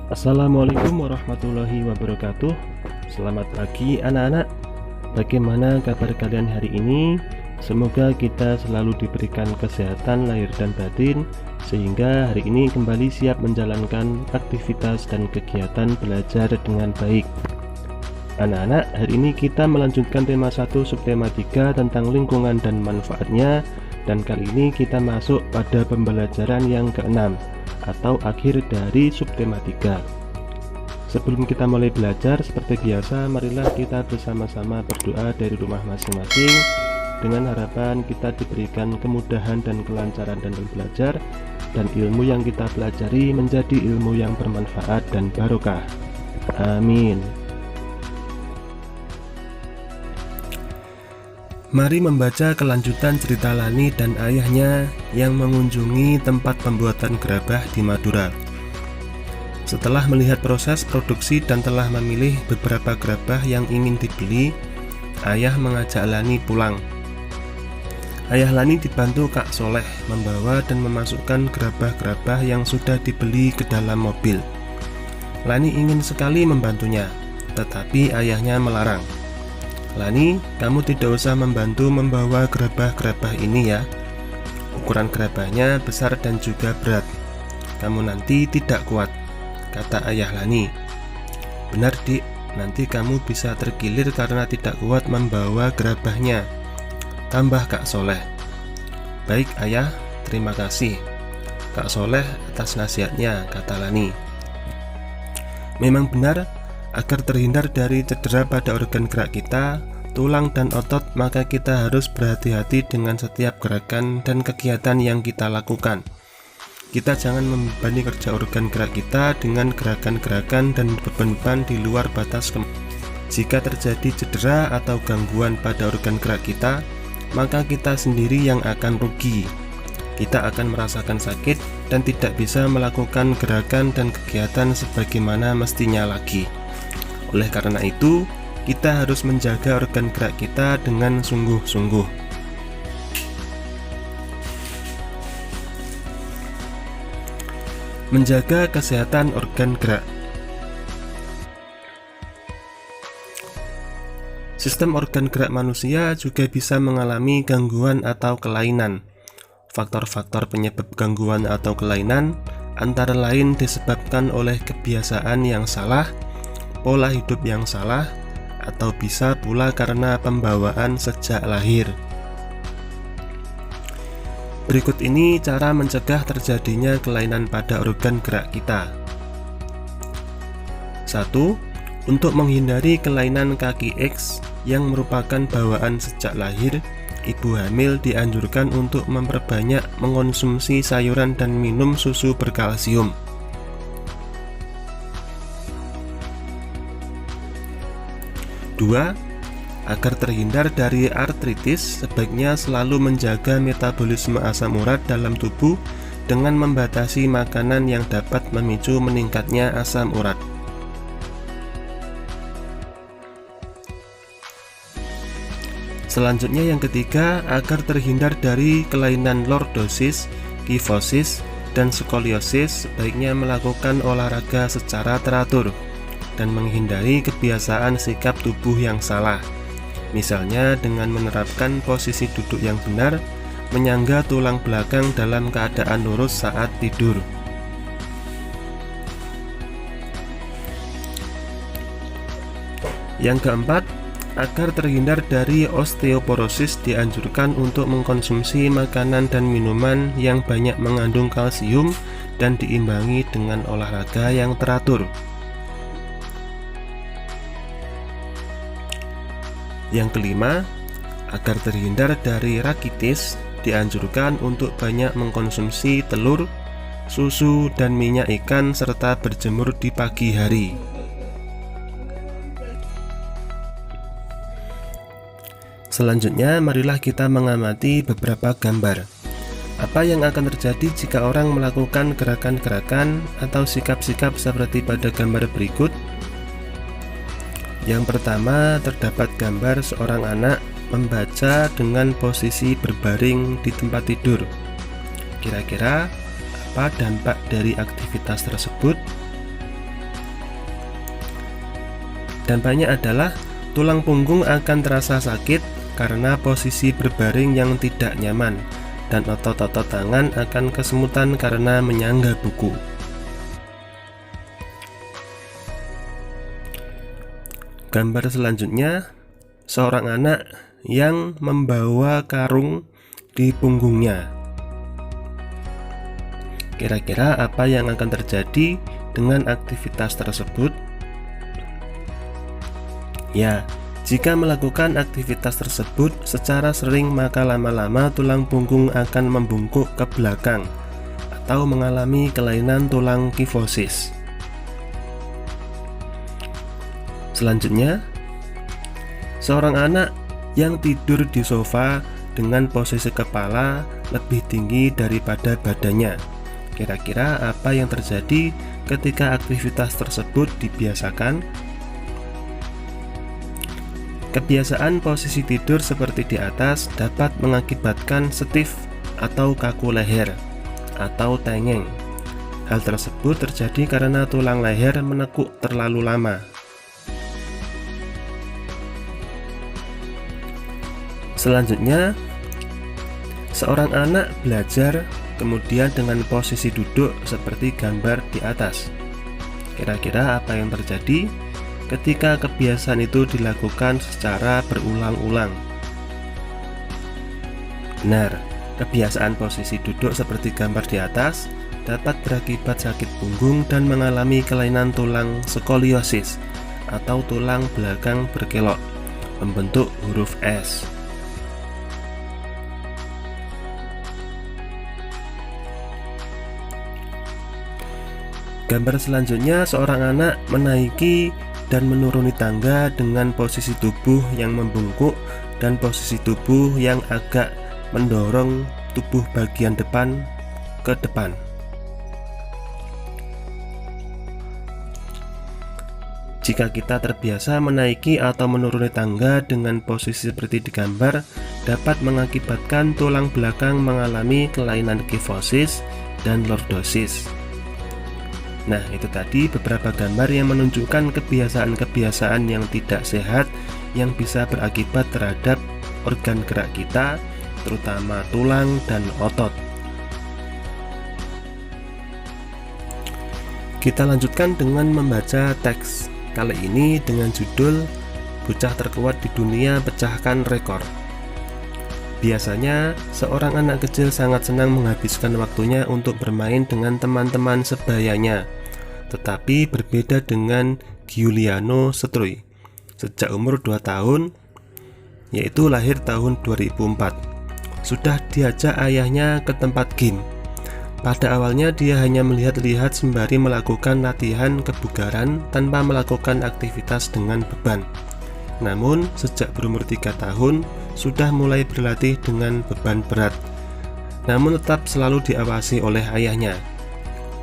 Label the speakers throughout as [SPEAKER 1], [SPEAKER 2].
[SPEAKER 1] Assalamualaikum warahmatullahi wabarakatuh. Selamat pagi anak-anak. Bagaimana kabar kalian hari ini? Semoga kita selalu diberikan kesehatan lahir dan batin, sehingga hari ini kembali siap menjalankan aktivitas dan kegiatan belajar dengan baik. Anak-anak, hari ini kita melanjutkan tema 1 subtema 3 tentang lingkungan dan manfaatnya. Dan kali ini kita masuk pada pembelajaran yang ke-6 atau akhir dari subtema 3. Sebelum kita mulai belajar, seperti biasa, marilah kita bersama-sama berdoa dari rumah masing-masing dengan harapan kita diberikan kemudahan dan kelancaran dalam belajar, dan ilmu yang kita pelajari menjadi ilmu yang bermanfaat dan barokah. Amin. Mari membaca kelanjutan cerita Lani dan ayahnya yang mengunjungi tempat pembuatan gerabah di Madura. Setelah melihat proses produksi dan telah memilih beberapa gerabah yang ingin dibeli, ayah mengajak Lani pulang. Ayah Lani dibantu Kak Soleh membawa dan memasukkan gerabah-gerabah yang sudah dibeli ke dalam mobil. Lani ingin sekali membantunya, tetapi ayahnya melarang. "Lani, kamu tidak usah membantu membawa gerabah-gerabah ini ya. Ukuran gerabahnya besar dan juga berat. Kamu nanti tidak kuat," kata ayah Lani. "Benar, Dik, nanti kamu bisa terkilir karena tidak kuat membawa gerabahnya," tambah Kak Soleh. "Baik ayah, terima kasih Kak Soleh atas nasihatnya," kata Lani. Memang benar, agar terhindar dari cedera pada organ gerak kita, tulang dan otot, maka kita harus berhati-hati dengan setiap gerakan dan kegiatan yang kita lakukan. Kita jangan membebani kerja organ gerak kita dengan gerakan-gerakan dan beban-beban di luar batas kemampuan. Jika terjadi cedera atau gangguan pada organ gerak kita, maka kita sendiri yang akan rugi. Kita akan merasakan sakit dan tidak bisa melakukan gerakan dan kegiatan sebagaimana mestinya lagi. Oleh karena itu, kita harus menjaga organ gerak kita dengan sungguh-sungguh. Menjaga kesehatan organ gerak. Sistem organ gerak manusia juga bisa mengalami gangguan atau kelainan. Faktor-faktor penyebab gangguan atau kelainan antara lain disebabkan oleh kebiasaan yang salah, pola hidup yang salah, atau bisa pula karena pembawaan sejak lahir. Berikut ini cara mencegah terjadinya kelainan pada organ gerak kita. 1. Untuk menghindari kelainan kaki X yang merupakan bawaan sejak lahir, ibu hamil dianjurkan untuk memperbanyak mengonsumsi sayuran dan minum susu berkalsium. 2. Agar terhindar dari artritis, sebaiknya selalu menjaga metabolisme asam urat dalam tubuh dengan membatasi makanan yang dapat memicu meningkatnya asam urat. Selanjutnya yang ketiga, agar terhindar dari kelainan lordosis, kifosis, dan skoliosis, sebaiknya melakukan olahraga secara teratur dan menghindari kebiasaan sikap tubuh yang salah, misalnya dengan menerapkan posisi duduk yang benar, menyangga tulang belakang dalam keadaan lurus saat tidur. Yang keempat, agar terhindar dari osteoporosis, dianjurkan untuk mengkonsumsi makanan dan minuman yang banyak mengandung kalsium dan diimbangi dengan olahraga yang teratur. Yang kelima, agar terhindar dari rakitis, dianjurkan untuk banyak mengkonsumsi telur, susu, dan minyak ikan serta berjemur di pagi hari. Selanjutnya, marilah kita mengamati beberapa gambar. Apa yang akan terjadi jika orang melakukan gerakan-gerakan atau sikap-sikap seperti pada gambar berikut? Yang pertama, terdapat gambar seorang anak membaca dengan posisi berbaring di tempat tidur. Kira-kira apa dampak dari aktivitas tersebut? Dampaknya adalah tulang punggung akan terasa sakit karena posisi berbaring yang tidak nyaman, dan otot-otot tangan akan kesemutan karena menyangga buku. Gambar selanjutnya, seorang anak yang membawa karung di punggungnya. Kira-kira apa yang akan terjadi dengan aktivitas tersebut? Ya, jika melakukan aktivitas tersebut secara sering, maka lama-lama tulang punggung akan membungkuk ke belakang atau mengalami kelainan tulang kifosis. Selanjutnya, seorang anak yang tidur di sofa dengan posisi kepala lebih tinggi daripada badannya. Kira-kira apa yang terjadi ketika aktivitas tersebut dibiasakan? Kebiasaan posisi tidur seperti di atas dapat mengakibatkan stiff atau kaku leher atau tengeng. Hal tersebut terjadi karena tulang leher menekuk terlalu lama. Selanjutnya, seorang anak belajar kemudian dengan posisi duduk seperti gambar di atas. Kira-kira apa yang terjadi ketika kebiasaan itu dilakukan secara berulang-ulang? Benar, kebiasaan posisi duduk seperti gambar di atas dapat berakibat sakit punggung dan mengalami kelainan tulang skoliosis atau tulang belakang berkelok, membentuk huruf S. Gambar selanjutnya, seorang anak menaiki dan menuruni tangga dengan posisi tubuh yang membungkuk dan posisi tubuh yang agak mendorong tubuh bagian depan ke depan. Jika kita terbiasa menaiki atau menuruni tangga dengan posisi seperti di gambar, dapat mengakibatkan tulang belakang mengalami kelainan kifosis dan lordosis. Nah, itu tadi beberapa gambar yang menunjukkan kebiasaan-kebiasaan yang tidak sehat yang bisa berakibat terhadap organ gerak kita, terutama tulang dan otot. Kita lanjutkan dengan membaca teks, kali ini dengan judul "Bocah terkuat di dunia pecahkan rekor". Biasanya, seorang anak kecil sangat senang menghabiskan waktunya untuk bermain dengan teman-teman sebayanya. Tetapi berbeda dengan Giuliano Strui. Sejak umur 2 tahun, yaitu lahir tahun 2004, sudah diajak ayahnya ke tempat game. Pada awalnya dia hanya melihat-lihat sembari melakukan latihan kebugaran tanpa melakukan aktivitas dengan beban. Namun, sejak berumur 3 tahun, sudah mulai berlatih dengan beban berat, namun tetap selalu diawasi oleh ayahnya.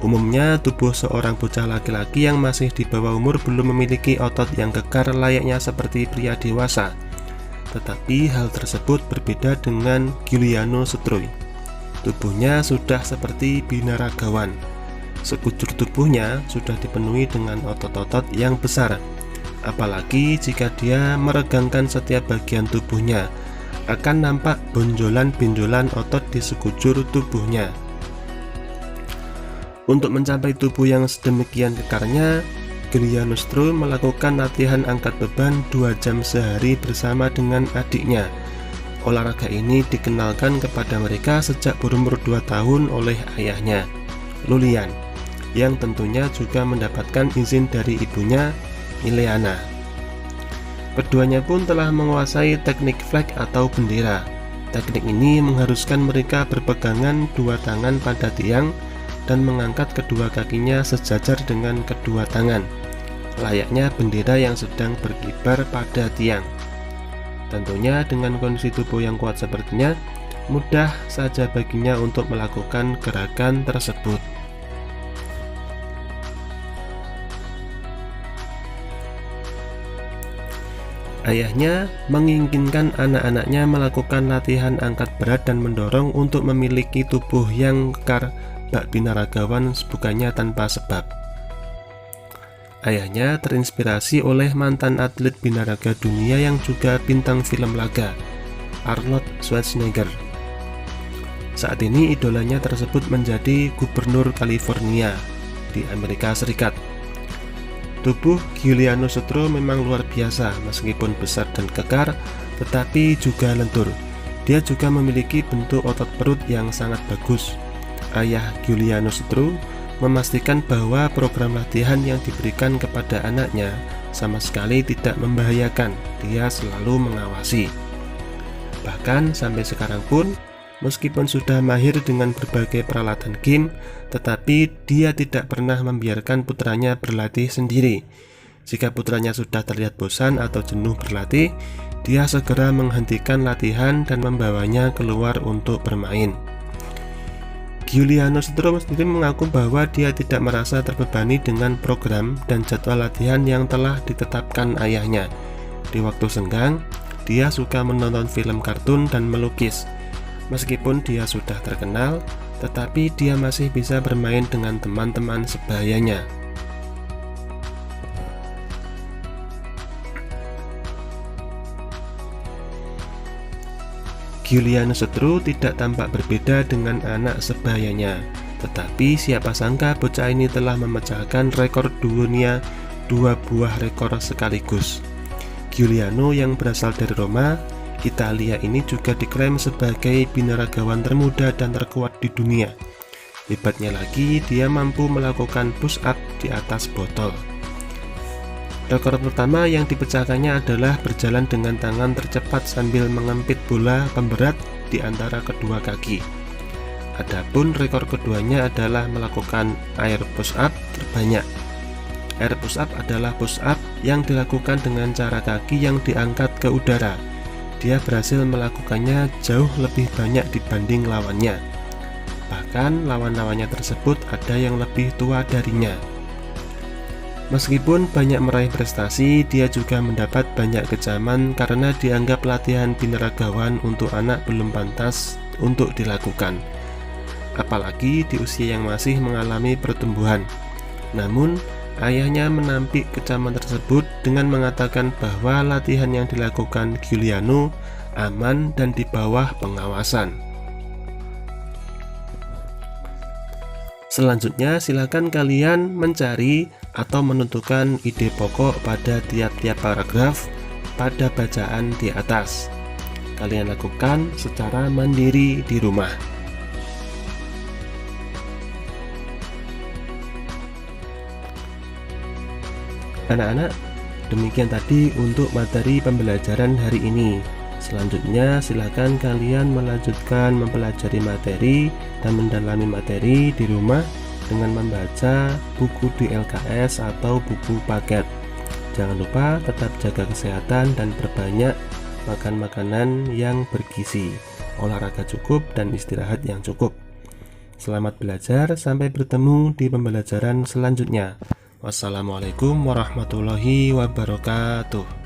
[SPEAKER 1] Umumnya, tubuh seorang bocah laki-laki yang masih di bawah umur belum memiliki otot yang kekar layaknya seperti pria dewasa. Tetapi hal tersebut berbeda dengan Giuliano Strui. Tubuhnya sudah seperti binaragawan. Sekujur tubuhnya sudah dipenuhi dengan otot-otot yang besar. Apalagi jika dia meregangkan setiap bagian tubuhnya, akan nampak benjolan-benjolan otot di sekujur tubuhnya. Untuk mencapai tubuh yang sedemikian kekarnya, Giuliano Strui melakukan latihan angkat beban 2 jam sehari bersama dengan adiknya. Olahraga ini dikenalkan kepada mereka sejak berumur 2 tahun oleh ayahnya, Lulian, yang tentunya juga mendapatkan izin dari ibunya, Ileana. Keduanya pun telah menguasai teknik flag atau bendera. Teknik ini mengharuskan mereka berpegangan 2 tangan pada tiang dan mengangkat kedua kakinya sejajar dengan kedua tangan, layaknya bendera yang sedang berkibar pada tiang. Tentunya dengan kondisi tubuh yang kuat sepertinya, mudah saja baginya untuk melakukan gerakan tersebut. Ayahnya menginginkan anak-anaknya melakukan latihan angkat berat dan mendorong untuk memiliki tubuh yang kekar bak binaragawan bukannya tanpa sebab. Ayahnya terinspirasi oleh mantan atlet binaraga dunia yang juga bintang film laga, Arnold Schwarzenegger. Saat ini idolanya tersebut menjadi gubernur California di Amerika Serikat. Tubuh Giuliano Sutro memang luar biasa, meskipun besar dan kekar, tetapi juga lentur. Dia juga memiliki bentuk otot perut yang sangat bagus. Ayah Giuliano Sutro memastikan bahwa program latihan yang diberikan kepada anaknya sama sekali tidak membahayakan. Dia selalu mengawasi. Bahkan sampai sekarang pun, meskipun sudah mahir dengan berbagai peralatan gym, tetapi dia tidak pernah membiarkan putranya berlatih sendiri. Jika putranya sudah terlihat bosan atau jenuh berlatih, dia segera menghentikan latihan dan membawanya keluar untuk bermain. Giuliano Sutro sendiri mengaku bahwa dia tidak merasa terbebani dengan program dan jadwal latihan yang telah ditetapkan ayahnya. Di waktu senggang, dia suka menonton film kartun dan melukis. Meskipun dia sudah terkenal, tetapi dia masih bisa bermain dengan teman-teman sebayanya. Giuliano Sutro tidak tampak berbeda dengan anak sebayanya, tetapi siapa sangka bocah ini telah memecahkan rekor dunia 2 buah rekor sekaligus. Giuliano yang berasal dari Roma, Italia ini juga diklaim sebagai binaragawan termuda dan terkuat di dunia. Hebatnya lagi, dia mampu melakukan push up di atas botol. Rekor pertama yang dipecahkannya adalah berjalan dengan tangan tercepat sambil mengempit bola pemberat di antara kedua kaki. Adapun rekor keduanya adalah melakukan air push up terbanyak. Air push up adalah push up yang dilakukan dengan cara kaki yang diangkat ke udara. Dia berhasil melakukannya jauh lebih banyak dibanding lawannya. Bahkan lawan-lawannya tersebut ada yang lebih tua darinya. Meskipun banyak meraih prestasi, dia juga mendapat banyak kecaman karena dianggap latihan binaragawan untuk anak belum pantas untuk dilakukan, apalagi di usia yang masih mengalami pertumbuhan. Namun, ayahnya menampik kecaman tersebut dengan mengatakan bahwa latihan yang dilakukan Giuliano aman dan di bawah pengawasan. Selanjutnya, silakan kalian mencari atau menentukan ide pokok pada tiap-tiap paragraf pada bacaan di atas. Kalian lakukan secara mandiri di rumah. Anak-anak, demikian tadi untuk materi pembelajaran hari ini. Selanjutnya silakan kalian melanjutkan mempelajari materi dan mendalami materi di rumah dengan membaca buku di LKS atau buku paket. Jangan lupa tetap jaga kesehatan dan perbanyak makan makanan yang bergizi, olahraga cukup dan istirahat yang cukup. Selamat belajar, sampai bertemu di pembelajaran selanjutnya. Wassalamualaikum warahmatullahi wabarakatuh.